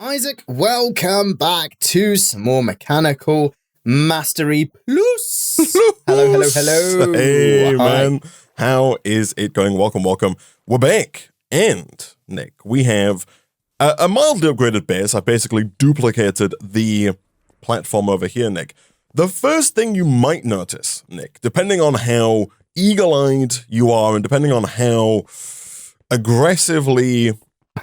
Isaac, welcome back to some more Mechanical Mastery Plus. Hello. Hey, Hi. man. How is it going? Welcome. We're back. And, Nick, we have a mildly upgraded base. I basically duplicated the platform over here, Nick. The first thing you might notice, Nick, depending on how eagle-eyed you are and depending on how aggressively...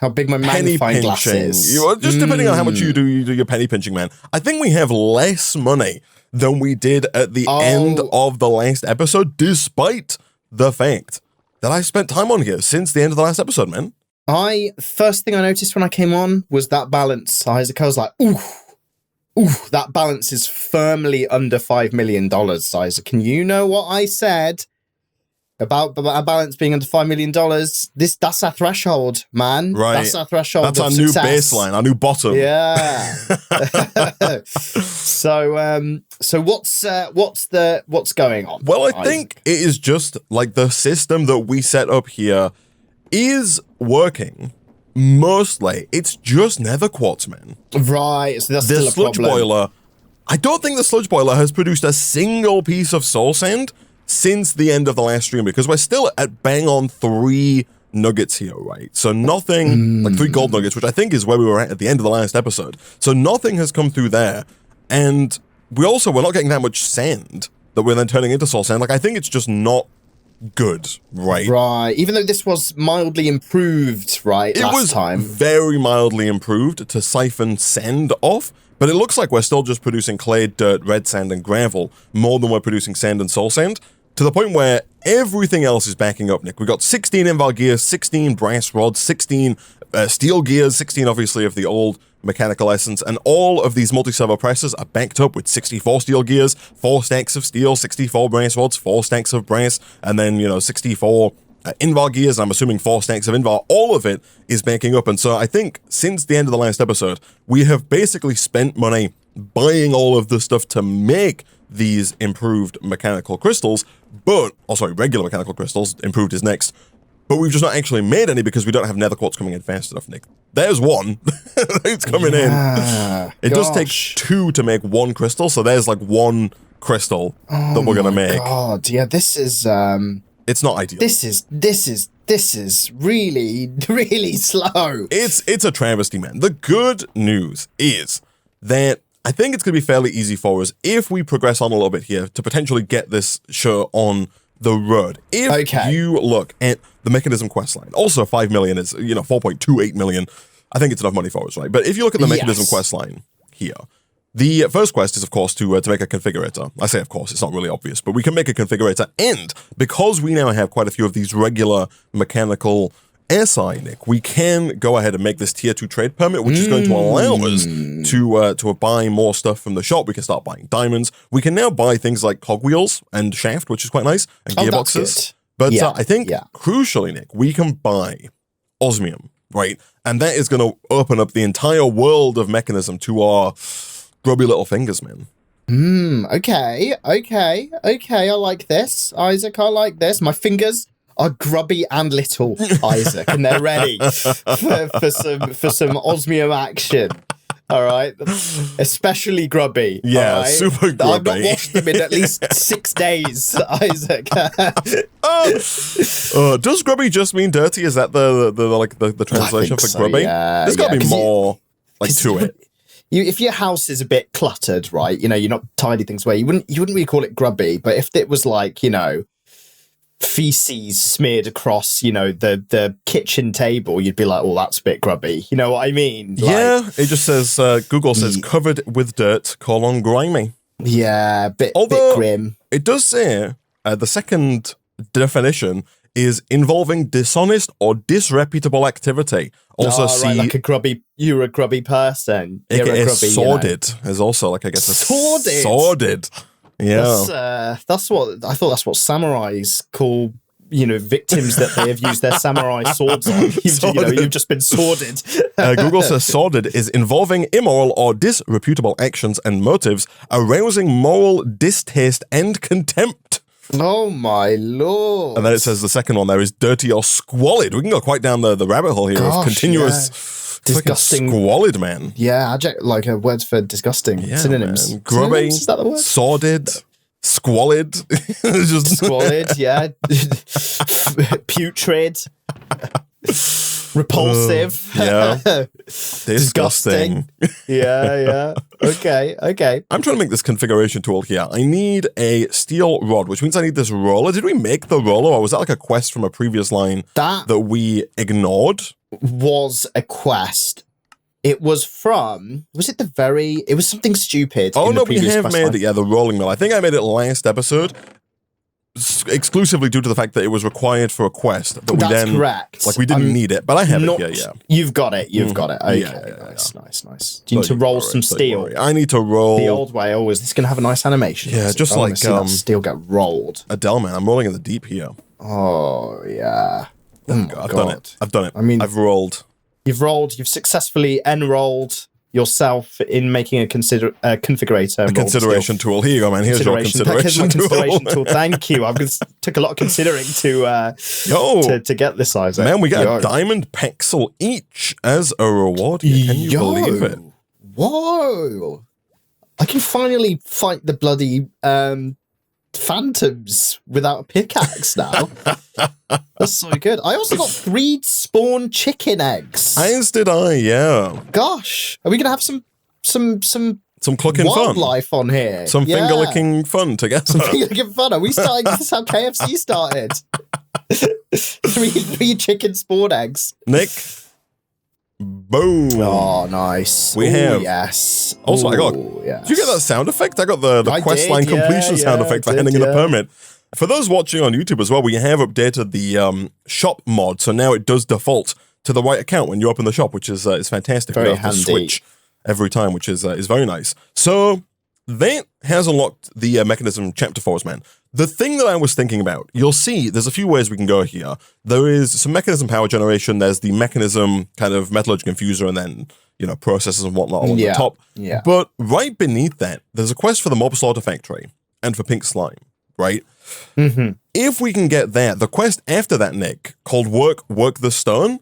How big my magnifying glass is. Just depending on how much you do your penny pinching, man. I think we have less money than we did at the end of the last episode, despite the fact that I spent time on here since the end of the last episode, man. First thing I noticed when I came on was that balance, Isaac. I was like, ooh, that balance is firmly under $5 million, Isaac. And you know what I said about our balance being under $5 million? That's our threshold, man. Right. That's our threshold. That's our success. new baseline, our new bottom. Yeah. So what's going on? Well, I think it is just like the system that we set up here is working. Mostly, it's just nether quartz, man. Right. So that's the still a sludge problem. boiler. I don't think the sludge boiler has produced a single piece of soul sand since the end of the last stream, because we're still at bang on 3 nuggets here, right? So nothing, like 3 gold nuggets, which I think is where we were at the end of the last episode. So nothing has come through there. And we're not getting that much sand that we're then turning into soul sand. Like, I think it's just not good, right? Right. Even though this was mildly improved, right, last time. It was very mildly improved to siphon sand off, but it looks like we're still just producing clay, dirt, red sand, and gravel more than we're producing sand and soul sand, to the point where everything else is backing up, Nick. We've got 16 invar gears, 16 brass rods, 16 steel gears, 16 obviously of the old mechanical essence, and all of these multi-servo presses are backed up with 64 steel gears, 4 stacks of steel, 64 brass rods, 4 stacks of brass, and then, 64 invar gears, and I'm assuming 4 stacks of invar. All of it is backing up, and so I think since the end of the last episode, we have basically spent money buying all of the stuff to make these improved mechanical crystals, regular mechanical crystals, improved is next, but we've just not actually made any because we don't have nether quartz coming in fast enough, Nick. There's one. It's coming in. It does take 2 to make 1 crystal, so there's like 1 crystal that we're gonna make. God, yeah, this is it's not ideal. This is really, really slow. It's a travesty, man. The good news is that I think it's going to be fairly easy for us if we progress on a little bit here to potentially get this show on the road. If you look at the mechanism quest line, also 5 million is, 4.28 million. I think it's enough money for us, right? But if you look at the mechanism quest line here, the first quest is, of course, to make a configurator. I say, of course, it's not really obvious, but we can make a configurator. And because we now have quite a few of these regular mechanical SI, Nick, we can go ahead and make this tier 2 trade permit, which is going to allow us to buy more stuff from the shop. We can start buying diamonds. We can now buy things like cogwheels and shaft, which is quite nice, and gearboxes. But I think, crucially, Nick, we can buy osmium, right? And that is going to open up the entire world of mechanism to our grubby little fingers, man. Okay. I like this, Isaac. I like this. My fingers are grubby and little, Isaac, and they're ready for some osmium action. All right, especially grubby. Yeah, right? super grubby. I've not washed them in at least 6 days, Isaac. Does grubby just mean dirty? Is that the translation for grubby? Yeah, There's got to be more to it. If your house is a bit cluttered, right? You're not tidy things away. You wouldn't really call it grubby, but if it was like feces smeared across, the kitchen table, you'd be like, oh, that's a bit grubby. You know what I mean? Yeah, it just says, Google says, covered with dirt, grimy. Yeah, bit grim. It does say, the second definition is involving dishonest or disreputable activity. Also right, like you're a grubby person. You're AKA a grubby, sordid is also like, I guess, sordid. Yeah, that's what I thought. That's what samurais call victims that they have used their samurai swords on. You've just been sordid. Google says sordid is involving immoral or disreputable actions and motives, arousing moral distaste and contempt. Oh my lord. And then it says the second one there is dirty or squalid. We can go quite down the rabbit hole here of continuous disgusting, squalid, man. Yeah, like words for disgusting. Yeah, synonyms. Man. Grubby, synonyms? Is that the word? sordid, squalid. Just squalid, yeah. Putrid. Repulsive. Yeah. Disgusting. Yeah. Okay. I'm trying to make this configuration tool here. I need a steel rod, which means I need this roller. Did we make the roller, or was that like a quest from a previous line that we ignored? Was a quest. It was from, it was something stupid. Oh, no, we have made line. it. Yeah, the rolling mill. I think I made it last episode. Exclusively due to the fact that it was required for a quest that That's correct. Like we didn't need it, but I have it. Yeah. You've got it. Got it. Okay, yeah. Nice. Do you need to roll some steel? I need to roll the old way. Always. This is gonna have a nice animation. Yeah, just like that steel get rolled. Adele, man. I'm rolling in the deep here. Oh yeah. I've done it. I mean, I've rolled. You've successfully enrolled yourself in making a configurator. A consideration tool. Here you go, man. Here's your consideration tool. Thank you. Took a lot of considering to get this, Isaac. Man, we got a diamond pixel each as a reward here. Can you believe it? Whoa. I can finally fight the bloody phantoms without a pickaxe now. That's so good. I also got 3 spawn chicken eggs. As did I, yeah. Gosh, are we gonna have some clucking wildlife fun on here? Some finger licking fun together. Some finger licking fun. Are we starting? This is how KFC started. three chicken spawn eggs. Nick. Boom. Oh, nice. We have. Yes. Also, I got. Did you get that sound effect? I got the quest line completion sound effect for handing in the permit. For those watching on YouTube as well, we have updated the shop mod, so now it does default to the right account when you open the shop, which is fantastic. Very you don't have to switch every time, which is very nice. So that has unlocked the mechanism chapter for us, man. The thing that I was thinking about, you'll see there's a few ways we can go here. There is some mechanism power generation. There's the mechanism kind of metallurgy confuser, and then, processes and whatnot all on the top. Yeah. But right beneath that, there's a quest for the mob slaughter factory and for pink slime, right? Mm-hmm. If we can get that, the quest after that, Nick, called Work the Stone,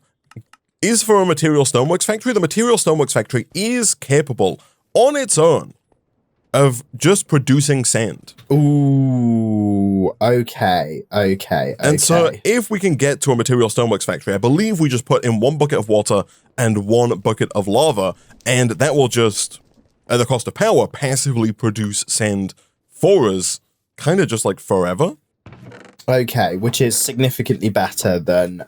is for a material stoneworks factory. The material stoneworks factory is capable on its own of just producing sand. Ooh, okay. And so if we can get to a material stoneworks factory, I believe we just put in 1 bucket of water and 1 bucket of lava, and that will just, at the cost of power, passively produce sand for us, kind of just like forever. Okay, which is significantly better than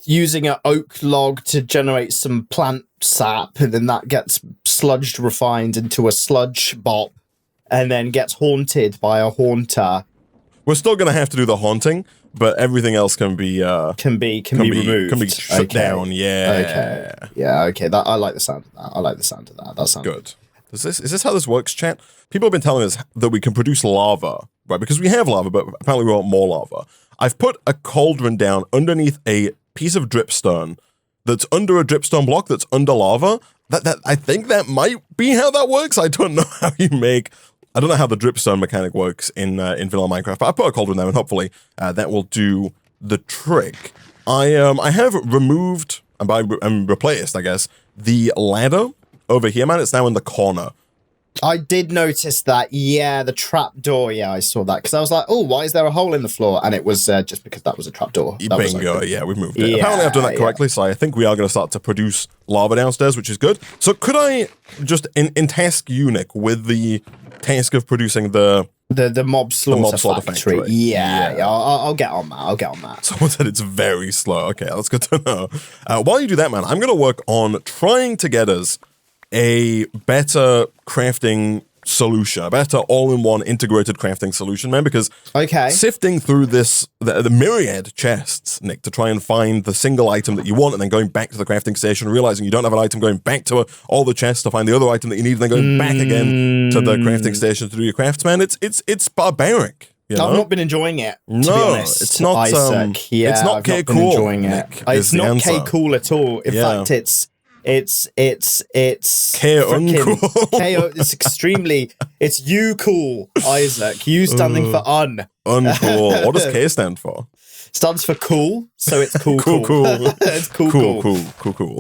using an oak log to generate some plant sap, and then that gets sludged, refined into a sludge bop, and then gets haunted by a haunter. We're still going to have to do the haunting, but everything else can be removed. Can be shut down. Yeah. Okay. Yeah. Okay. I like the sound of that. That sounds good. Is this how this works, chat? People have been telling us that we can produce lava, right? Because we have lava, but apparently we want more lava. I've put a cauldron down underneath a piece of dripstone that's under a dripstone block that's under lava. That I think that might be how that works. I don't know how I don't know how the dripstone mechanic works in vanilla Minecraft, but I put a cauldron there, and hopefully that will do the trick. I have removed and replaced, I guess, the ladder over here, man. It's now in the corner. I did notice that. Yeah, the trap door. Yeah, I saw that because I was like, "Oh, why is there a hole in the floor?" And it was just because that was a trap door. Bingo! Yeah, we've moved it. Apparently, I've done that correctly, so I think we are going to start to produce lava downstairs, which is good. So, could I just in task you, Nick, with the task of producing the mob slaughter factory? Yeah. I'll get on that. Someone said it's very slow. Okay, that's good to know. While you do that, man, I'm going to work on trying to get us a better crafting solution, a better all-in-one integrated crafting solution, man, because sifting through the myriad chests, Nick, to try and find the single item that you want, and then going back to the crafting station, realizing you don't have an item, going back to all the chests to find the other item that you need, and then going back again to the crafting station to do your crafts, man, it's barbaric. You know? I've not been enjoying it, to be honest. It's not Isaac. it's not K cool. Enjoying it. It's not K cool at all. In fact, it's It's K uncool. KO. It's extremely. It's you cool, Isaac. You standing for Uncool. What does K stand for? Stands for cool, so it's cool. It's cool.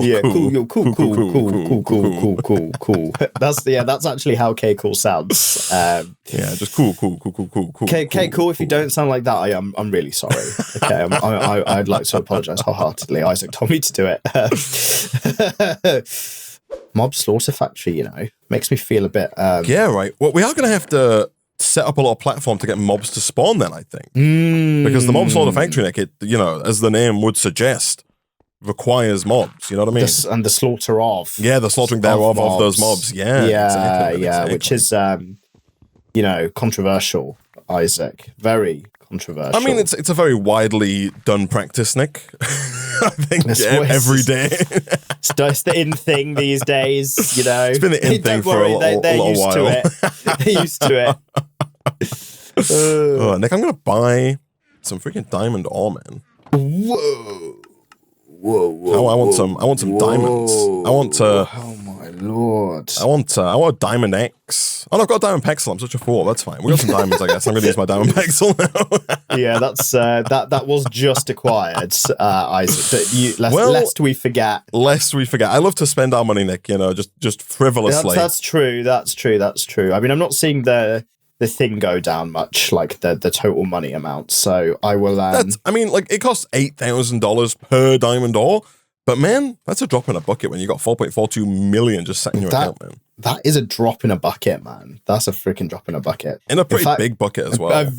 Yeah, cool. That's actually how K cool sounds. Yeah, just cool. K cool. If you don't sound like that, I'm really sorry. Okay, I'd like to apologize wholeheartedly. Isaac told me to do it. Mob Slaughter Factory, you know, makes me feel a bit. Yeah, right. Well, we are going to have to set up a little platform to get mobs to spawn then, I think. Because the Mob Slaughter Factory, Nick, it, you know, as the name would suggest, requires mobs, you know what I mean? And the slaughter of. Yeah, the slaughtering thereof of those mobs. Yeah, exactly. Which is, you know, controversial, Isaac. Very controversial. I mean, it's a very widely done practice, Nick. I think every day. It's the in thing these days, you know. It's been the in thing for a little while. To it. They're used to it. Nick, I'm going to buy some freaking diamond ore, man. Whoa. I want some diamonds. I want to. Oh my lord. I want a diamond X. Oh, no, I've got a diamond pexel. I'm such a fool. That's fine. We got some diamonds, I guess. I'm going to use my diamond pexel now. Yeah, that's that was just acquired, Isaac. Lest we forget. Lest we forget. I love to spend our money, Nick. You know, just frivolously. That's true. I mean, I'm not seeing the thing go down much, like the total money amount. So I will. I mean, like it costs $8,000 per diamond ore, but man, that's a drop in a bucket when you got 4.42 million just sitting in your account, man. That is a drop in a bucket, man. That's a freaking drop in a bucket. In a pretty big bucket as well. A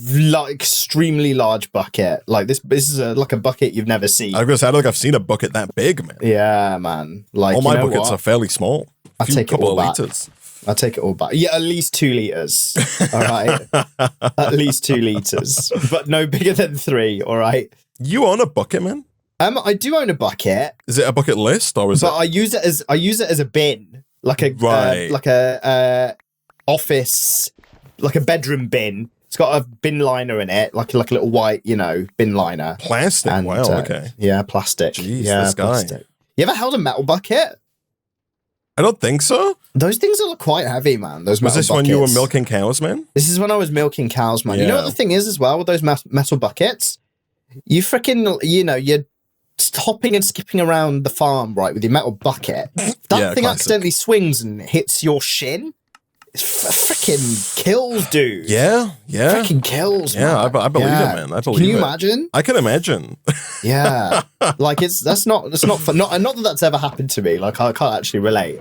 extremely large bucket. Like this is like a bucket you've never seen. I was gonna say, I don't think I've seen a bucket that big, man. Yeah, man. Like all my buckets are fairly small. I take it all back. Liters. I'll take it all back. Yeah, at least 2 liters. All right. At least 2 liters, but no bigger than 3. All right. You own a bucket, man? I do own a bucket. Is it a bucket list or is it? But I use it as a bin, like a office, like a bedroom bin. It's got a bin liner in it, like a little white, you know, bin liner. Plastic. And, wow. Okay. Yeah, plastic. Jeez, yeah, this guy. Plastic. You ever held a metal bucket? I don't think so. Those things are quite heavy, man. Those metal buckets. Was this when you were milking cows, man? This is when I was milking cows, man. Yeah. You know what the thing is as well with those metal buckets? You freaking, you know, you're hopping and skipping around the farm, right, with your metal bucket. That thing accidentally swings and hits your shin. It freaking kills, dude. Yeah. Freaking kills, man. Yeah, I believe it, man. I believe it. Can you imagine? I can imagine. Yeah. Like that's not fun. Not that that's ever happened to me. Like I can't actually relate.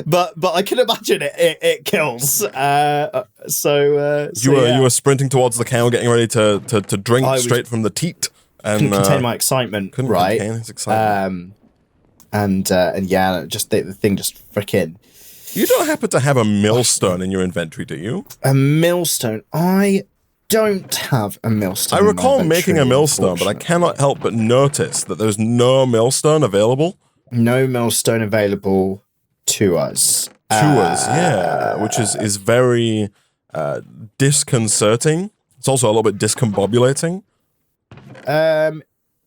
But I can imagine it kills. You were sprinting towards the cow, getting ready to drink straight from the teat. And couldn't contain my excitement. Couldn't contain his excitement. And yeah, just the thing just freaking. You don't happen to have a millstone in your inventory, do you? A millstone? I don't have a millstone. I recall making a millstone, but I cannot help but notice that there's no millstone available. No millstone available to us. Yeah, which is very disconcerting. It's also a little bit discombobulating.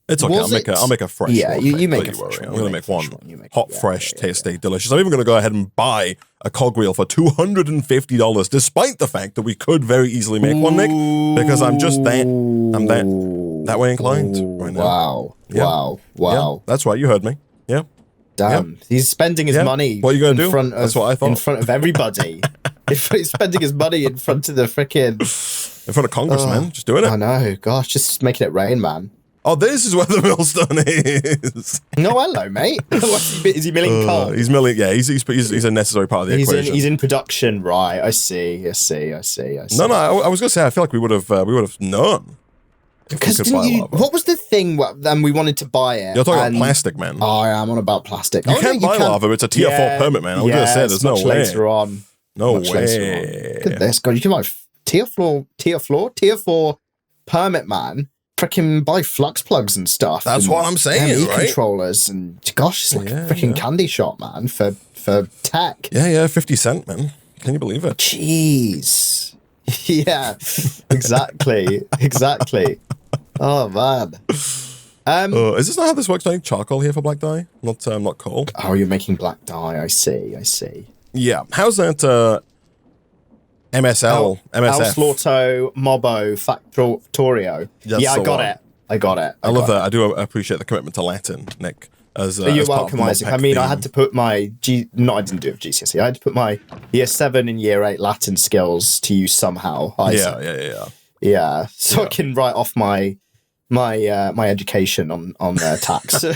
It's okay. I'll make a fresh one. Yeah, you make a fresh one. I'm going to make one hot, fresh, tasty, delicious. I'm even going to go ahead and buy a cogwheel for $250, despite the fact that we could very easily make one, Nick, because I'm that way inclined right now. Wow. Yeah, that's right. You heard me. Yeah. Damn. Yeah. He's spending his money. What are you going to do? That's what I thought. In front of everybody. He's spending his money in front of the freaking... In front of Congress, man. Just doing it. I know. Gosh, just making it rain, man. Oh, this is where the millstone is. No, hello, mate. Is he milling coal? He's milling. Yeah, he's a necessary part of the equation. He's in production, right? I see. No, I was gonna say I feel like we would have known. Because what was the thing? Then we wanted to buy it. You're talking about plastic, man. Oh, I am on about plastic. You can't buy lava. It's a tier 4 permit, man. I was gonna say there's no way. Later on. No way. Look at this, God. You can buy tier 4 permit, man. Freaking buy flux plugs and stuff. That's what I'm saying, right? Controllers and gosh, it's like a freaking candy shop, man, for tech. Yeah, 50 cent, man. Can you believe it? Jeez. Yeah, exactly. Oh man. Is this not how this works? Do I need charcoal here for black dye? Not coal. Oh, you're making black dye. I see. Yeah. How's that? MSL, MSF. Slaughto, Mobo, Factorio. That's Yeah, the I got one. it. I got it. I love that. I do appreciate the commitment to Latin, Nick. You're welcome, Isaac. I mean, I had to put my I didn't do it for GCSE. I had to put my year 7 and year 8 Latin skills to use somehow. Yeah. Yeah, so I can write off my education on tax. Yeah,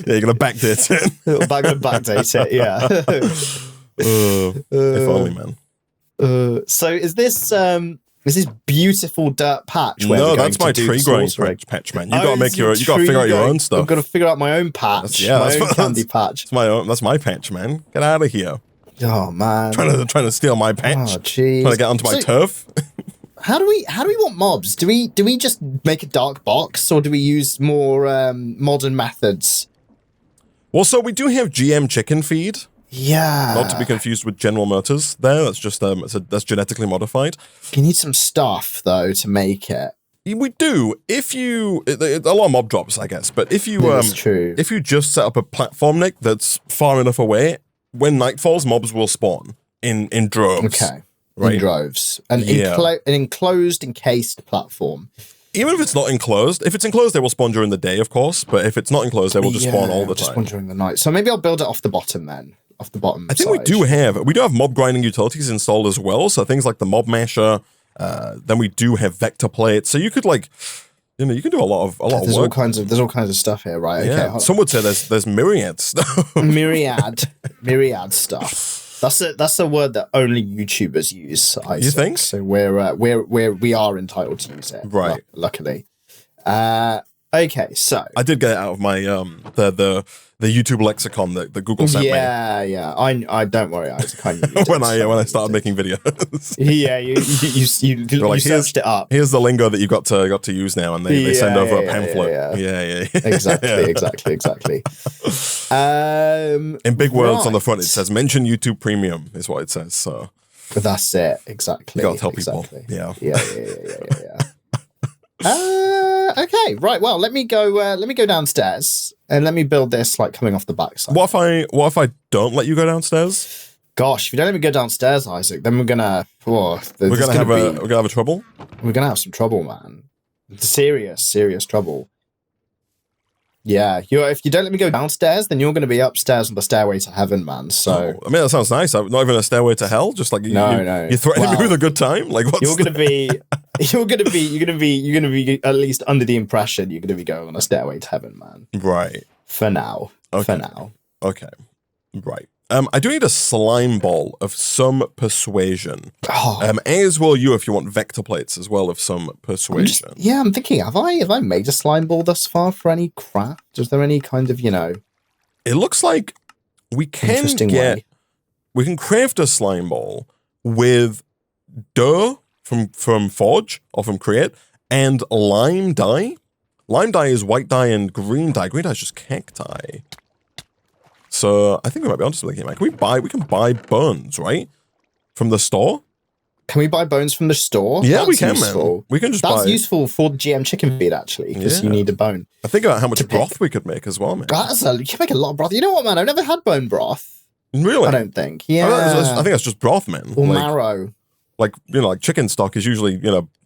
you're gonna backdate it. Backdate it. Yeah. If only, man. So is this beautiful dirt patch? Where No, that's my tree growing patch, man. You gotta figure out your own stuff. I've got to figure out my own patch. My own candy patch. That's my patch, man. Get out of here. Oh man, trying to steal my patch. Oh jeez, trying to get onto my turf. How do we want mobs? Do we just make a dark box, or do we use more modern methods? Well, so we do have GM chicken feed. Yeah. Not to be confused with General Motors there. That's just that's genetically modified. You need some stuff though to make it. We do. If you a lot of mob drops, I guess, but if you that's true. If you just set up a platform, Nick, that's far enough away, when night falls, mobs will spawn in droves. Okay. Right? In droves. An enclosed, encased platform. Even if it's not enclosed, if it's enclosed, they will spawn during the day, of course. But if it's not enclosed, they will just spawn all the time. Just spawn during the night. So maybe I'll build it off the bottom then. Off the bottom. I think we do have mob grinding utilities installed as well. So things like the mob masher. Then we do have vector plates. So you could you can do a lot of work. There's all kinds of stuff here, right? Yeah. Okay. Some would say there's myriad stuff. myriad stuff. That's a word that only YouTubers use. You think? So we are entitled to use it, right? Luckily. Okay, so I did get it out of my the YouTube lexicon that Google sent me. Yeah. I don't worry, Isaac. I knew when I started making videos. Yeah, you searched it up. Here's the lingo that you got to use now, and they send over a pamphlet. Yeah. Exactly. In big words on the front, it says "Mention YouTube Premium" is what it says. So that's it. Exactly. You gotta tell people. Yeah. Okay, right. Well, let me go downstairs and let me build this like coming off the backside. What if I don't let you go downstairs? Gosh, if you don't let me go downstairs, Isaac, then we're gonna have a trouble. We're gonna have some trouble, man. Serious trouble. Yeah, if you don't let me go downstairs, then you're going to be upstairs on the stairway to heaven, man. So I mean, that sounds nice. Not even a stairway to hell. Just like no. You threatening me with a good time. Like what's you're going to be at least under the impression you're going to be going on a stairway to heaven, man. Right. For now. Okay. For now. Okay. Right. I do need a slime ball of some persuasion. As will you if you want vector plates as well of some persuasion. I'm thinking, have I made a slime ball thus far for any craft? Is there any kind of, It looks like we can craft a slime ball with dough from Forge or from Create and lime dye. Lime dye is white dye and green dye. Green dye is just cacti. So I think we might be onto something here, man. We can buy bones, right? From the store? Can we buy bones from the store? Yeah, we can, man. We can just buy. That's useful for the GM chicken feed, actually, because you need a bone. I think about how much broth we could make as well, man. You can make a lot of broth. You know what, man? I've never had bone broth. Really? I don't think. Yeah. I think that's just broth, man. Or marrow. Like chicken stock is usually,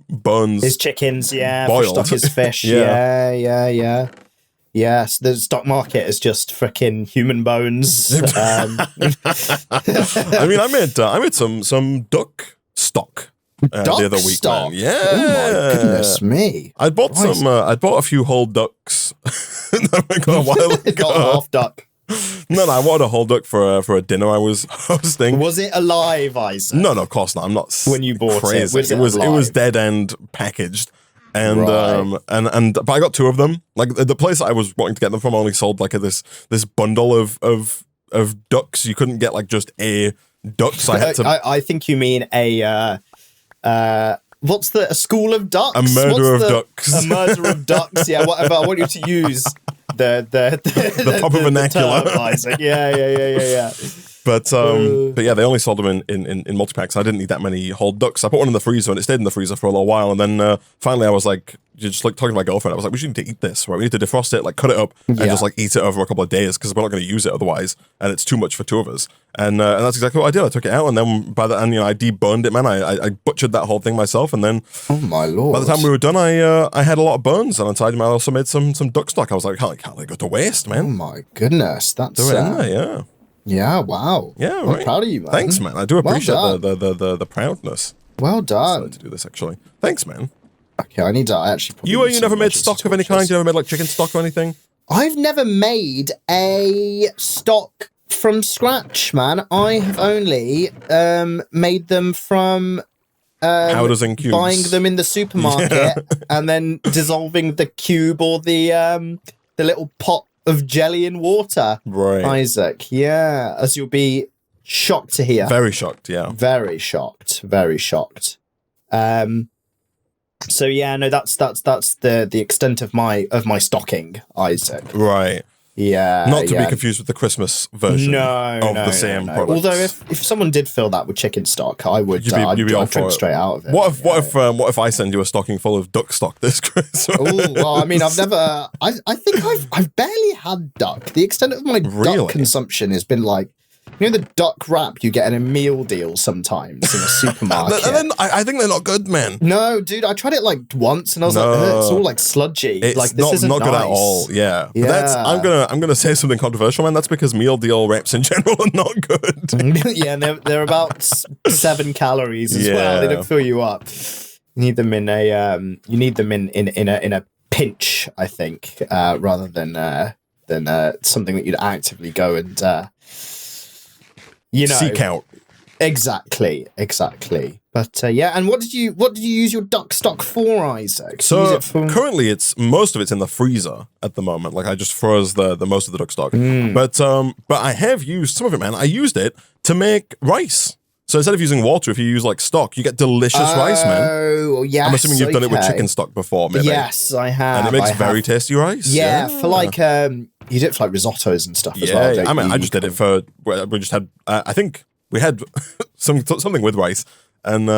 bones. Is chickens, boiled. Fish stock is fish. Yeah. Yes, the stock market is just freaking human bones. I mean, I made some duck stock the other week, man. Yeah. Oh my goodness me! I bought I bought a few whole ducks. A while ago. Got a half duck. No, I wanted a whole duck for a dinner I was hosting. Was it alive, Isaac? No, of course not. I'm not. When you bought crazy. it, it was dead and packaged. And right. But I got 2 of them. Like the place I was wanting to get them from only sold like this bundle of ducks. You couldn't get like just a duck. So I had to. I think you mean a a school of ducks? A murder of ducks. A murder of ducks. Yeah, whatever. I want you to use the proper vernacular. The term, Isaac. Yeah. But yeah, they only sold them in multi-packs. I didn't need that many whole ducks. I put one in the freezer and it stayed in the freezer for a little while. And then finally I was like, just like talking to my girlfriend, I was like, we should need to eat this, right? We need to defrost it, like cut it up and just like eat it over a couple of days because we're not going to use it otherwise. And it's too much for two of us. And that's exactly what I did. I took it out and then I deburned it, man. I butchered that whole thing myself. And then oh my Lord. By the time we were done, I had a lot of burns and I also made some duck stock. I was like, can't let it go to waste, man. Oh my goodness. That's do it in there, yeah. Yeah, wow. Yeah, I'm proud of you, man. Thanks, man. I do appreciate the proudness. Well done. To do this, actually. Thanks, man. Okay, I need to actually... You never made stock of any kind? You never made, like, chicken stock or anything? I've never made a stock from scratch, man. I have only made them from... powders and cubes. Buying them in the supermarket and then dissolving the cube or the little pot of jelly in water, right, Isaac? Yeah, as you'll be shocked to hear. Very shocked, yeah. Very shocked. Very shocked. So yeah, no, that's the extent of my stocking, Isaac. Right. Yeah. Not to be confused with the Christmas version of the same product. Although if someone did fill that with chicken stock, I would I'd drink straight out of it. What if I send you a stocking full of duck stock this Christmas? Oh, well, I mean, I've never. I think I've barely had duck. The extent of my duck consumption has been like, you know, the duck wrap you get in a meal deal sometimes in a supermarket. And then I think they're not good, man. No, dude, I tried it like once and I was like, it's all like sludgy. It's like this isn't not good nice. at all. Yeah. Yeah. But I'm gonna say something controversial, man. That's because meal deal wraps in general are not good. Yeah, and they're about 7 calories as well. They don't fill you up. You need them in a pinch, I think, rather than something that you'd actively go and seek out. Exactly. But yeah, and what did you use your duck stock for, Isaac? So currently, most of it's in the freezer at the moment. Like I just froze the most of the duck stock. But I have used some of it, man. I used it to make rice. So instead of using water, if you use like stock, you get delicious rice, man. Oh, yes. I'm assuming you've done it with chicken stock before, maybe. Yes, I have. And it makes very tasty rice. Yeah, for like you did it for like risottos and stuff as well. Yeah, I mean, I just did it for. We just had. I think we had something with rice, and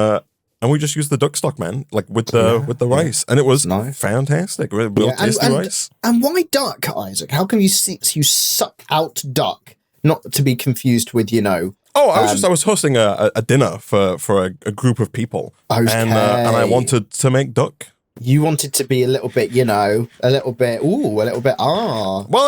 we just used the duck stock, man, like with the rice, and it was fantastic. Real tasty rice. And why duck, Isaac? How can you suck out duck? Not to be confused with, you know. Oh, I was hosting a dinner for a group of people, and I wanted to make duck. You wanted to be a little bit. Well, I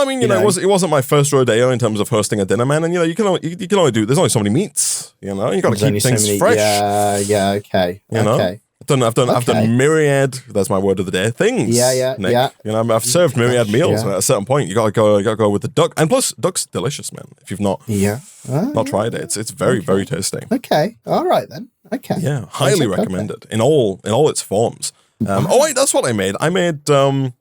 mean, you know, it wasn't my first rodeo in terms of hosting a dinner, man. And you can only do. There's only so many meats. You know, you got to keep things fresh. Yeah, okay. You know? I've done myriad. That's my word of the day. Things. Yeah. You know, I've served myriad meals, and at a certain point, you gotta go with the duck. And plus, duck's delicious, man. If you've not tried it, it's very very tasty. Okay, all right then. Okay, yeah, highly recommended in all its forms. Oh wait, that's what I made. I made some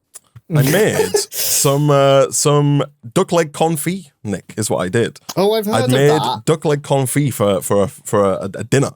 duck leg confit. Nick is what I did. Oh, I've heard of that. I'd made duck leg confit for a dinner.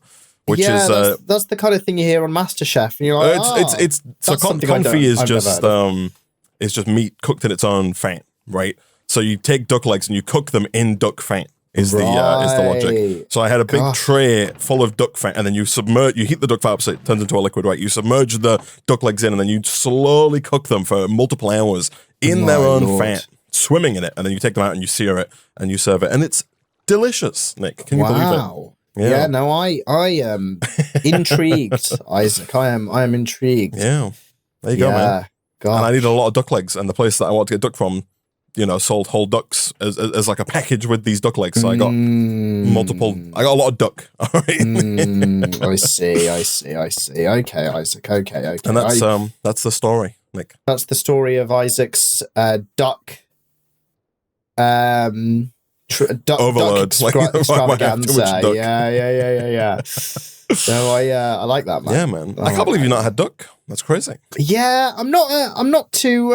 Which is that's the kind of thing you hear on MasterChef, and you're like, it's so confit is just meat cooked in its own fat, right? So you take duck legs and you cook them in duck fat. Is the logic? So I had a big tray full of duck fat, and then you heat the duck fat up so it turns into a liquid, right? You submerge the duck legs in, and then you slowly cook them for multiple hours in their own fat, swimming in it, and then you take them out and you sear it and you serve it, and it's delicious. Nick, can you believe it? Yeah, no, I am intrigued, Isaac. I am intrigued. Yeah, there you go, man. Gosh. And I needed a lot of duck legs, and the place that I want to get duck from, you know, sold whole ducks as like a package with these duck legs. So I got multiple. I got a lot of duck. All right. I see. Okay, Isaac. Okay. And that's the story, Nick. That's the story of Isaac's duck. Overload, extravaganza. Yeah. So I like that, man. Yeah, man. I can't believe you've not had duck. That's crazy. Yeah, I'm not too.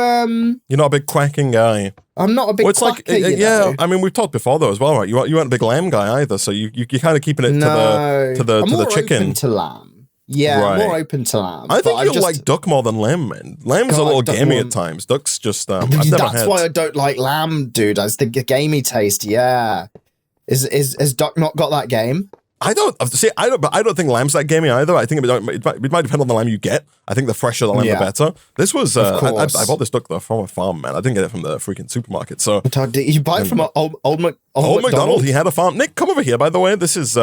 You're not a big quacking guy. I'm not a big. Quacker, yeah. I mean, we've talked before though as well, right? You weren't a big lamb guy either, so you kind of keeping it to the chicken. Open to lamb. Yeah, right. More open to lamb. I think you'll like duck more than lamb, man. Lamb's a little gamey at times. Duck's just. I've never That's why I don't like lamb, dude. I think a gamey taste. Yeah, Has Duck not got that game? I don't think lamb's that gamey either. I think it might depend on the lamb you get. I think the fresher the lamb, the better. This was I bought this duck from a farm, man. I didn't get it from the freaking supermarket. So did you buy it from old McDonald? He had a farm. Nick, come over here. By the way, this is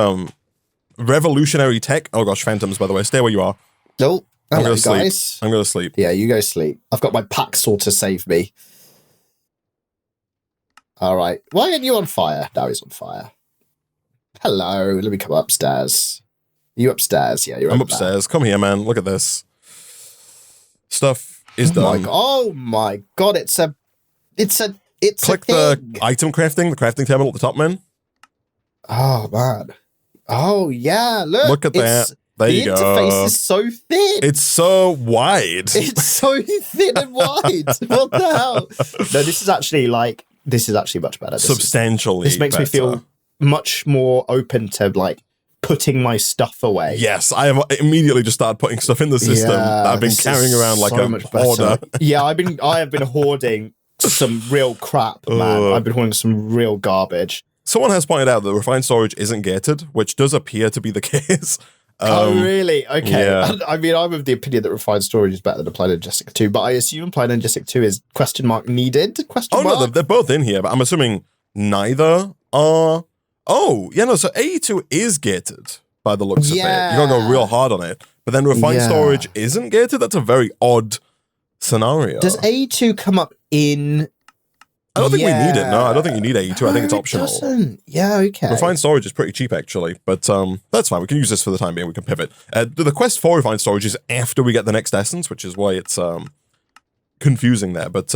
revolutionary tech. Oh gosh, phantoms. By the way, stay where you are. No, I'm gonna guys. sleep. I'm gonna sleep. Yeah, you go sleep. I've got my Paxel to save me. All right. Why aren't you on fire? Now he's on fire. Hello, let me come upstairs. Are you upstairs? Yeah, I'm upstairs. Come here, man. Look at this. Stuff is done. Oh my god, it's a Click the item crafting, the crafting terminal at the top, man. Oh man. Oh yeah, look at that. There you go. The interface is so thin. It's so wide. It's so thin and wide. What the hell? No, this is actually much better. Substantially. This makes me feel much more open to like putting my stuff away. Yes, I have immediately just started putting stuff in the system that I've been carrying around like a hoarder. Yeah, I have been hoarding some real crap, man. I've been hoarding some real garbage. Someone has pointed out that refined storage isn't gated, which does appear to be the case. Oh, really? Okay. Yeah. I mean, I'm of the opinion that refined storage is better than applied energetic 2, but I assume applied energetic 2 is needed? No, they're both in here, but I'm assuming neither are. Oh, yeah, no, so AE2 is gated by the looks of it. You gotta go real hard on it. But then refined storage isn't gated? That's a very odd scenario. Does AE2 come up in... I don't think we need it, no. I don't think you need AE2. I think it's optional. Doesn't. Yeah, okay. Refined storage is pretty cheap, actually. But that's fine. We can use this for the time being. We can pivot. The quest for refined storage is after we get the next essence, which is why it's confusing there. But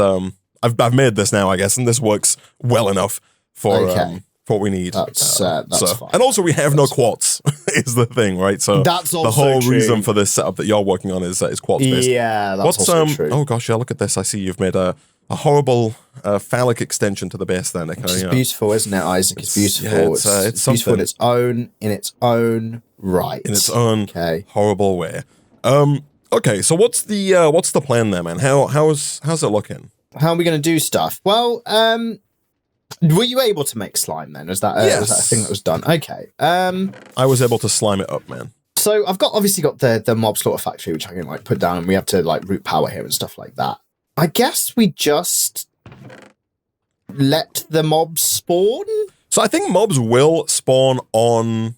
I've made this now, I guess, and this works well enough for... what we need. That's fine. And also we have no quartz is the thing, right? So that's also the whole true. Reason for this setup that you're working on is quartz based. Yeah, that's also true. Oh gosh, yeah, look at this. I see you've made a horrible phallic extension to the base there, Nick. It's beautiful, isn't it, Isaac? It's beautiful. Yeah, it's beautiful in its own right. In its own horrible way. Okay, so what's the plan there, man? How's it looking? How are we gonna do stuff? Well, were you able to make slime then? Was that a thing that was done? Okay. I was able to slime it up, man. So I've obviously got the mob slaughter factory, which I can like put down, and we have to like root power here and stuff like that. I guess we just let the mobs spawn. So I think mobs will spawn on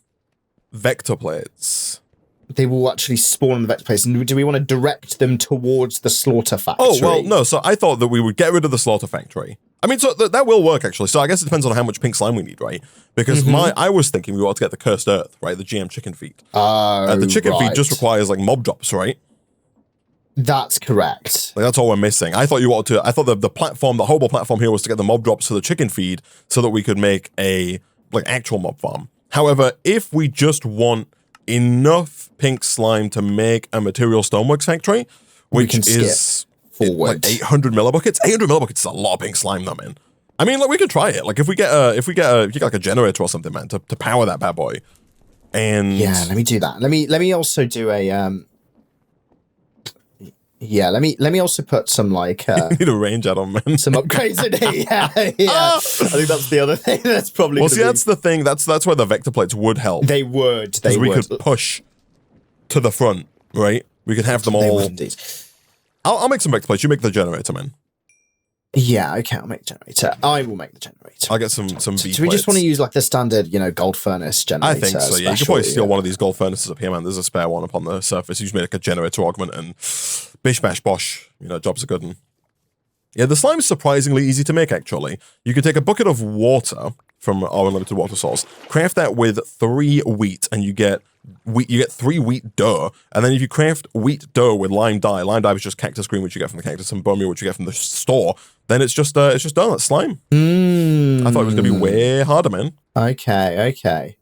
vector plates. They will actually spawn on the vector plates. And do we want to direct them towards the slaughter factory? Oh, well, no. So I thought that we would get rid of the slaughter factory. I mean, so that will work, actually. So I guess it depends on how much pink slime we need, right? Because I was thinking we ought to get the cursed earth, right? The GM chicken feet. The chicken feet just requires, like, mob drops, right? That's correct. Like, that's all we're missing. I thought the platform, the horrible platform here was to get the mob drops for the chicken feed so that we could make a, like, actual mob farm. However, if we just want enough pink slime to make a material stoneworks factory, which is... forward. Like 800 millibuckets? 800 millibuckets is a lot of pink slime, though, man. I mean, like, we could try it. Like, if you get like a generator or something, man, to power that bad boy. And yeah, let me do that. Let me also do a yeah, let me also put some like you need a range add-on, man. Some upgrades in it. Yeah. I think that's the other thing. That's probably that's the thing. That's where the vector plates would help. They would. They would. We could push to the front, right? We could have them all. They would indeed. I'll make some vector plates. You make the generator, man. Yeah, okay, I'll make the generator. I will make the generator. I'll get some B plates. Do we just want to use like the standard, gold furnace generator? I think so, yeah. You could probably steal one of these gold furnaces up here, man. There's a spare one up on the surface. You just make like a generator augment and bish bash bosh. Job's a good one. Yeah, the slime is surprisingly easy to make, actually. You could take a bucket of water from our unlimited water source, craft that with 3 wheat, and you get 3 wheat dough. And then if you craft wheat dough with lime dye is just cactus green, which you get from the cactus, and bone meal, which you get from the store, then it's just done. It's slime. I thought it was gonna be way harder, man. Okay.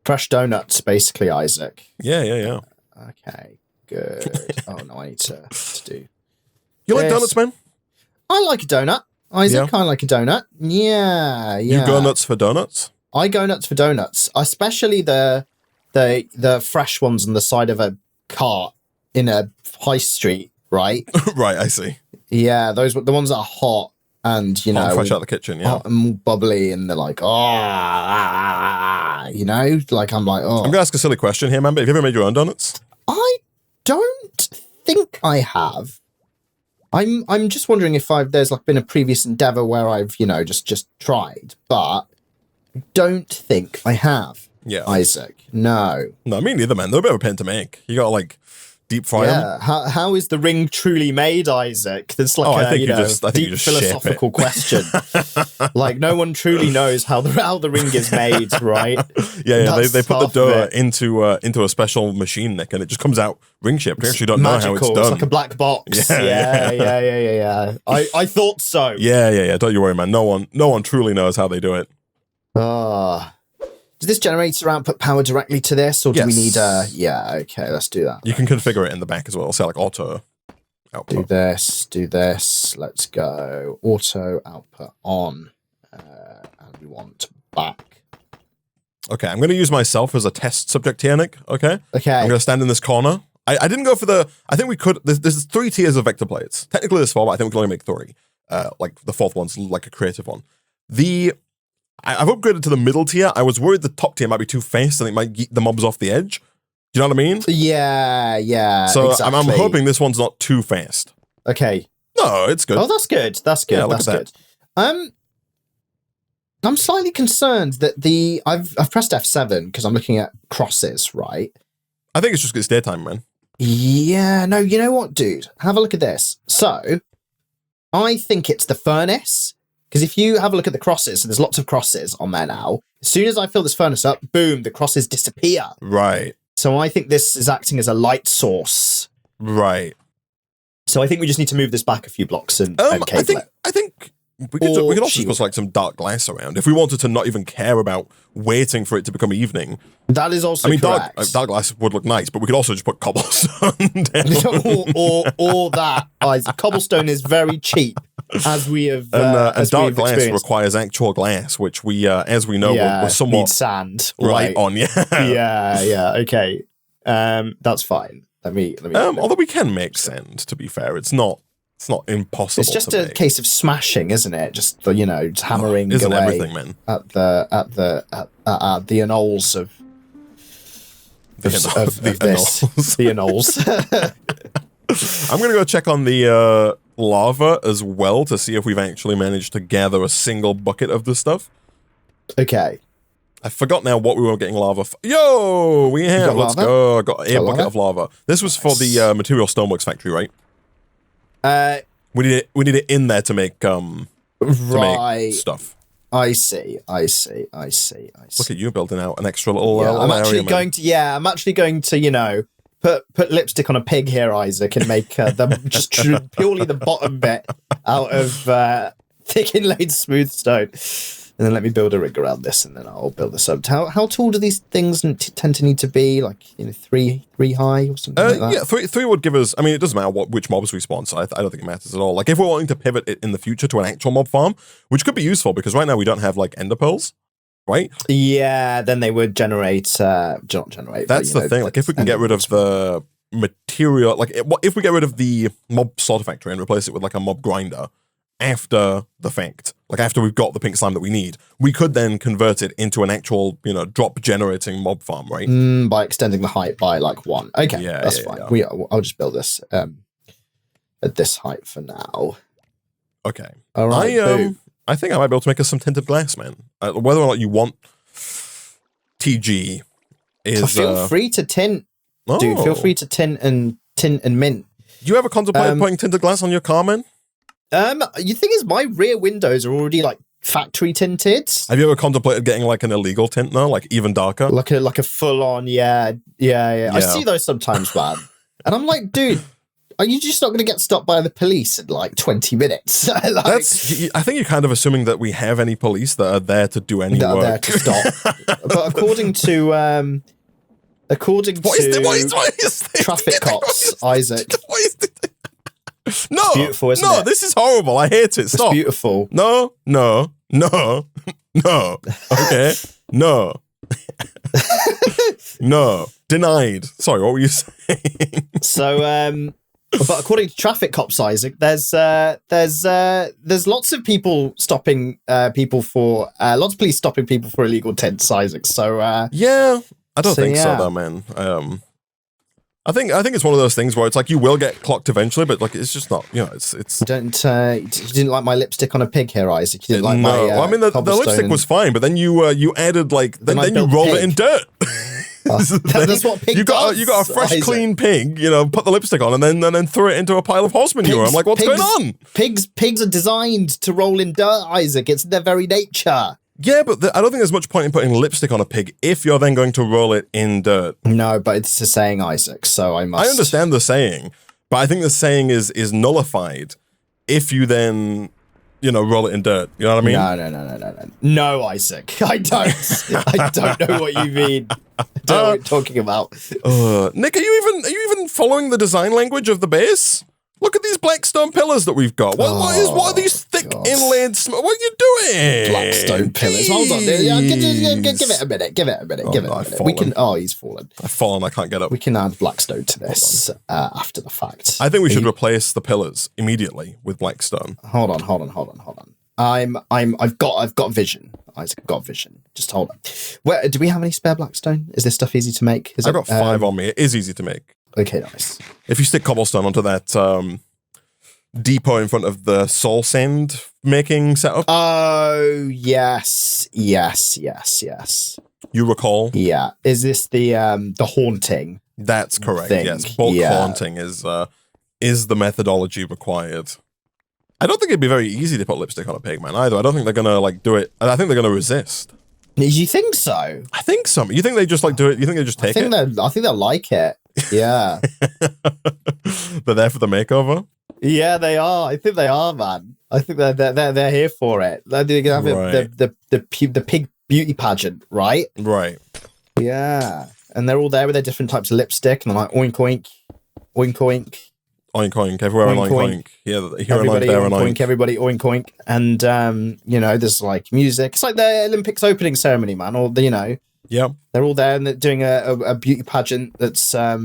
Fresh donuts, basically, Isaac. Yeah. Okay, good. Oh no, I need to do. You like donuts, man? I like a donut, Isaac. I like a donut. Yeah. You go nuts for donuts? I go nuts for donuts, especially the fresh ones on the side of a cart in a high street, right? Right, I see. Yeah, the ones that are hot and Hot and fresh out of the kitchen, yeah. hot and bubbly, and they're like, you know, like I'm like, oh. I'm gonna ask a silly question here, man. But have you ever made your own donuts? I don't think I have. I'm just wondering if there's like been a previous endeavor where I've, you know, just tried, but I don't think I have. Yeah, Isaac. No. No, me neither, man. They're a bit of a pain to make. You gotta like deep fry them. Yeah. How is the ring truly made, Isaac? That's like I think you deep just shape philosophical question. Like no one truly knows how the ring is made, right? Yeah. They put the dough into a special machine, Nick, and it just comes out ring shaped. You actually don't know how it's done. It's like a black box. Yeah. I thought so. Yeah. Don't you worry, man. No one truly knows how they do it. Does this generator output power directly to this, or do we need a... Yeah, okay, let's do that. You can configure it in the back as well, say like auto output. Do this, let's go. Auto output on, and we want back. Okay, I'm going to use myself as a test subject here, Nick, okay? Okay. I'm going to stand in this corner. I didn't go for I think we could... There's 3 tiers of vector plates. Technically there's 4, but I think we can only make 3. Like the 4th one's like a creative one. I've upgraded to the middle tier. I was worried the top tier might be too fast and it might get the mobs off the edge. Do you know what I mean? Yeah. So exactly. I'm hoping this one's not too fast. Okay. No, it's good. Oh, that's good. That's good. Yeah, that's good. I'm slightly concerned that I've pressed F7 because I'm looking at crosses, right? I think it's just 'cause it's daytime, man. Yeah. No, you know what, dude? Have a look at this. So, I think it's the furnace. Because if you have a look at the crosses, so there's lots of crosses on there now. As soon as I fill this furnace up, boom, the crosses disappear. Right. So I think this is acting as a light source. Right. So I think we just need to move this back a few blocks and cable it. I think we could also put like some dark glass around if we wanted to not even care about waiting for it to become evening. That is also correct. Dark glass would look nice, but we could also just put cobblestone down. or that. Cobblestone is very cheap. As we have, and dark glass requires actual glass, which we, as we know, we're somewhat need sand light on. Yeah. Okay, that's fine. Let me. Although we can make sand. To be fair, it's not impossible. It's just a case of smashing, isn't it? Just just hammering isn't away everything, man? At the anoles of this. The anoles. I'm gonna go check on the lava as well to see if we've actually managed to gather a single bucket of this stuff. Okay. I forgot now what we were getting lava for. Yo, we have. Let's go. I got a bucket of lava. This was for the material stoneworks factory, right? We need it in there to make to make stuff. I see. Look at you building out an extra little. I'm actually going to put lipstick on a pig here, Isaac, and make purely the bottom bit out of thick inlaid smooth stone. And then let me build a rig around this, and then I'll build this up. How tall do these things tend to need to be? Like, 3 high or something like that? Yeah, 3 would give us... I mean, it doesn't matter which mobs we spawn, so I don't think it matters at all. Like, if we're wanting to pivot it in the future to an actual mob farm, which could be useful, because right now we don't have, like, ender pearls, right? Yeah, then they would generate... not generate. That's the thing. Like, if we can get rid of the material... Like, if we get rid of the mob slaughter factory and replace it with, like, a mob grinder after the fact, like after we've got the pink slime that we need, we could then convert it into an actual, drop generating mob farm, right? By extending the height by like 1. Okay, that's fine. Yeah. I'll just build this at this height for now. Okay. All right. I think I might be able to make us some tinted glass, man. Whether or not you want TG is. Feel free to tint, dude. Feel free to tint and mint. Do you ever contemplate putting tinted glass on your car, man? The thing is, my rear windows are already like factory tinted. Have you ever contemplated getting like an illegal tint now, like even darker? Like a full on, yeah. I see those sometimes, man. And I'm like, dude, are you just not going to get stopped by the police in like 20 minutes? I think you're kind of assuming that we have any police that are there to do any work. There to stop. But according to traffic cops, Isaac. No, it's beautiful, isn't it? This is horrible. I hate it. Stop. It's beautiful. No. Okay. No. No. Denied. Sorry, what were you saying? So, But according to traffic cops, Isaac, there's lots of people stopping lots of police stopping people for illegal tints, Isaac. So yeah, I don't think so, though, man. I think it's one of those things where it's like you will get clocked eventually, but like it's just not, it's. You didn't like my lipstick on a pig here, Isaac. You didn't like my. Well, I mean, the lipstick was fine, but then you added then you rolled it in dirt. That's what pig does. You got a fresh, clean pig. Put the lipstick on, and then threw it into a pile of horse manure. I'm like, what's going on? Pigs are designed to roll in dirt, Isaac. It's their very nature. Yeah, but I don't think there's much point in putting lipstick on a pig if you're then going to roll it in dirt. No, but it's a saying, Isaac. So I must. I understand the saying, but I think the saying is nullified if you then roll it in dirt. You know what I mean? No, Isaac. I don't. I don't know what you mean. I don't know what you're talking about. Nick, are you even following the design language of the base? Look at these black stone pillars that we've got. What are these thick inlaid? What are you doing? Black stone pillars. Hold on. Give it a minute. Give it a minute. We can. Oh, he's fallen. I've fallen. I can't get up. We can add black stone to this after the fact. I think we should replace the pillars immediately with black stone. Hold on. I've got vision. Isaac, I've got vision. Just hold on. Do we have any spare black stone? Is this stuff easy to make? I've got 5 on me. It is easy to make. Okay, nice. If you stick cobblestone onto that depot in front of the soul sand making setup. Oh, yes. You recall? Yeah. Is this the haunting? That's correct. Thing? Yes. Bulk haunting is the methodology required. I don't think it'd be very easy to put lipstick on a pig, man, either. I don't think they're gonna do it. I think they're gonna resist. You think so? I think so. You think they just do it? You think they just take it? I think they'll like it. Yeah. They're there for the makeover? Yeah, they are. I think they are, man. I think they're here for it. They're gonna have the pig beauty pageant, right? Right. Yeah. And they're all there with their different types of lipstick, and they're like oink oink, oink oink. Oink oink, everywhere oink oink. Yeah, here everybody there oink oink, everybody oink oink. And there's like music. It's like the Olympics opening ceremony, man. Or yeah, they're all there and they're doing a beauty pageant that's a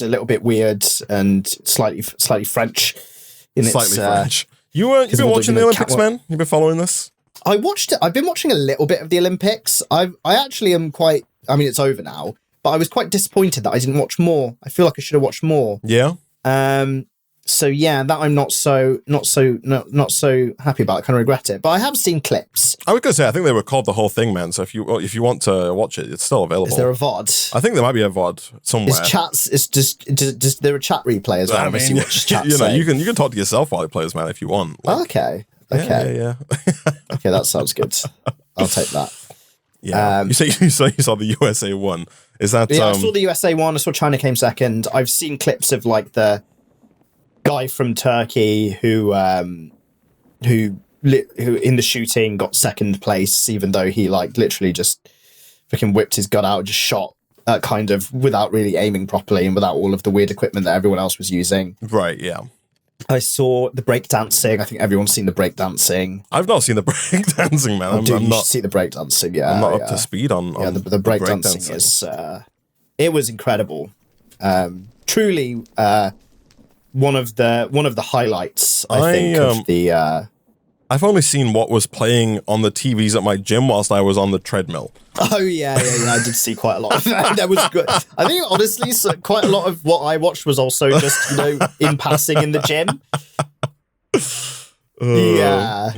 little bit weird and slightly French. Slightly French. You've been watching the Olympics, man? You've been following this? I watched it. I've been watching a little bit of the Olympics. I actually am quite. I mean, it's over now, but I was quite disappointed that I didn't watch more. I feel like I should have watched more. Yeah. So yeah, that I'm not so happy about. I kind of regret it, but I have seen clips. I was gonna say I think they recorded the whole thing, man. So if you want to watch it, it's still available. Is there a VOD? I think there might be a VOD somewhere. It's just there a chat replay as well. I mean, you can talk to yourself while it plays, man, if you want. Okay. Yeah. Okay, that sounds good. I'll take that. Yeah. You saw the USA one. Is that? Yeah, I saw the USA one. I saw China came second. I've seen clips of like the guy from Turkey who in the shooting got second place, even though he like literally just freaking whipped his gun out, just shot kind of without really aiming properly and without all of the weird equipment that everyone else was using. Right. Yeah. I saw the breakdancing. I think everyone's seen the breakdancing. I've not seen the breakdancing, man. You should see the breakdancing. Yeah, I'm not up to speed on the breakdancing is. It was incredible. Truly, one of the highlights. I think of the. I've only seen what was playing on the TVs at my gym whilst I was on the treadmill. Oh yeah. I did see quite a lot of that. That was good. I think honestly, quite a lot of what I watched was also just in passing in the gym. Yeah.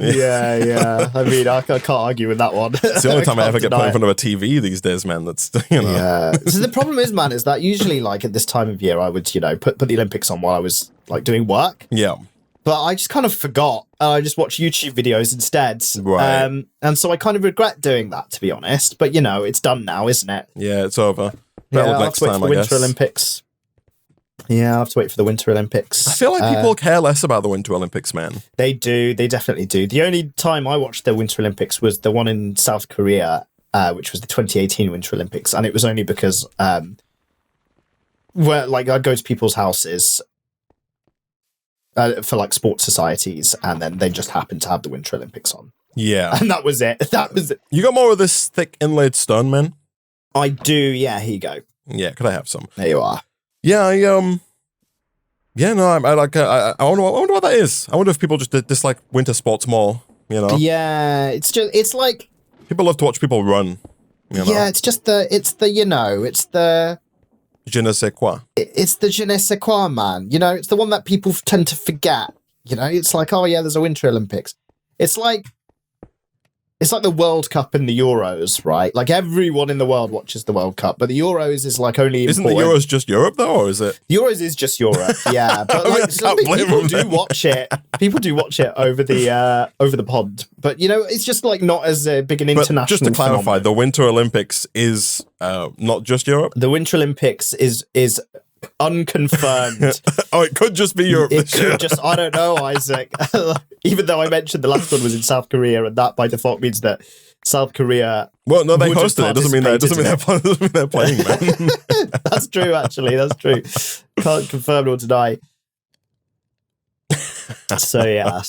I mean, I can't argue with that one. It's the only time I ever get put in front of a TV these days, man. That's Yeah. So the problem is, man, is that usually like at this time of year, I would put the Olympics on while I was like doing work. Yeah. But I just kind of forgot. I just watched YouTube videos instead. Right. And so I kind of regret doing that, to be honest. But, it's done now, isn't it? Yeah, it's over. I'll have to wait for the Winter Olympics. Yeah, I'll have to wait for the Winter Olympics. I feel like people care less about the Winter Olympics, man. They do. They definitely do. The only time I watched the Winter Olympics was the one in South Korea, which was the 2018 Winter Olympics. And it was only because I'd go to people's houses for like sports societies, and then they just happened to have the Winter Olympics on. Yeah. And that was it. You got more of this thick inlaid stone, man? I do, yeah. Here you go. Yeah, could I have some? There you are. Yeah, Yeah, no, I wonder what that is. I wonder if people just dislike winter sports more, you know? Yeah, it's like... People love to watch people run, you know? Yeah, it's the Je ne sais quoi. It's the je ne sais quoi, man. You know, it's the one that people tend to forget. You know, it's like, oh yeah, there's a Winter Olympics. It's like the World Cup and the Euros, right? Like everyone in the world watches the World Cup, but the Euros is like only Isn't the Euros just Europe though, or is it? The Euros is just Europe, yeah. But like people do watch it. People do watch it over the pond. But you know, it's just like not as big an international. But just to clarify, phenomenon. the Winter Olympics is not just Europe. The Winter Olympics is unconfirmed. Oh, it could just be Europe. It could just, I don't know, Isaac. Even though I mentioned the last one was in South Korea, and that by default means that South Korea. Well, no, they hosted it. Doesn't mean they're playing, man. That's true, actually. That's true. Can't confirm nor deny. So yeah.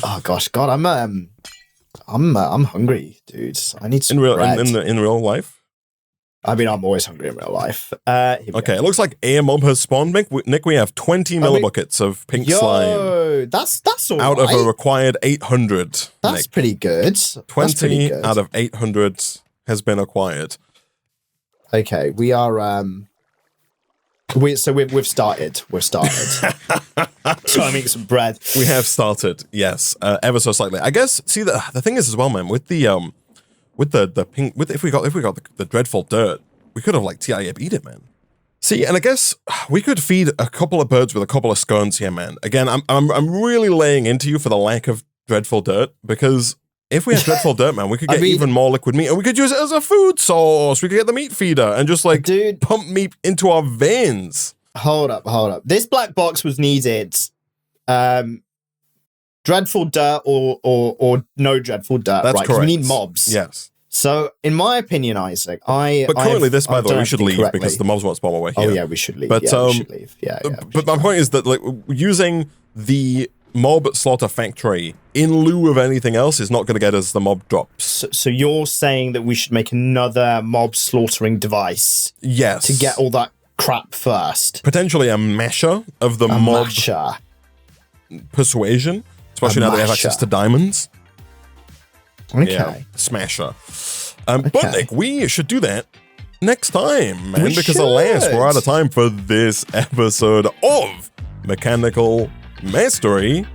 Oh gosh, God, I'm hungry, dude. I need some bread. In real life. I mean, I'm always hungry in real life. Okay, it looks like a mob has spawned. Nick, we have 20 millibuckets of pink slime. That's all out right. of a required 800. That's Nick. pretty good. 20 out of 800 has been acquired. Okay, we are. We've started. We've started. Timing some bread. We have started. Yes, ever so slightly. I guess. See, the thing is as well, man. With the pink, if we got the dreadful dirt, we could have like TIAB'd it, man. See, and I guess we could feed a couple of birds with a couple of scones here, man. Again, I'm really laying into you for the lack of dreadful dirt, because if we had dreadful dirt, man, we could get even more liquid meat, and we could use it as a food source. We could get the meat feeder and just like pump meat into our veins. Hold up. This black box was needed. Dreadful dirt or no dreadful dirt. That's right? correct. We need mobs. Yes. So, in my opinion, Isaac, But currently, by the way, we should leave because the mobs won't spawn while we're here. Oh yeah, we should leave. But we should leave. Yeah. But my point is that like using the mob slaughter factory in lieu of anything else is not going to get us the mob drops. So you're saying that we should make another mob slaughtering device? Yes. To get all that crap first. Potentially a masher of the mob persuasion, especially now that we have access to diamonds. Okay. Yeah, smasher. But Nick, we should do that next time, man, because alas, we're out of time for this episode of Mechanical Mastery.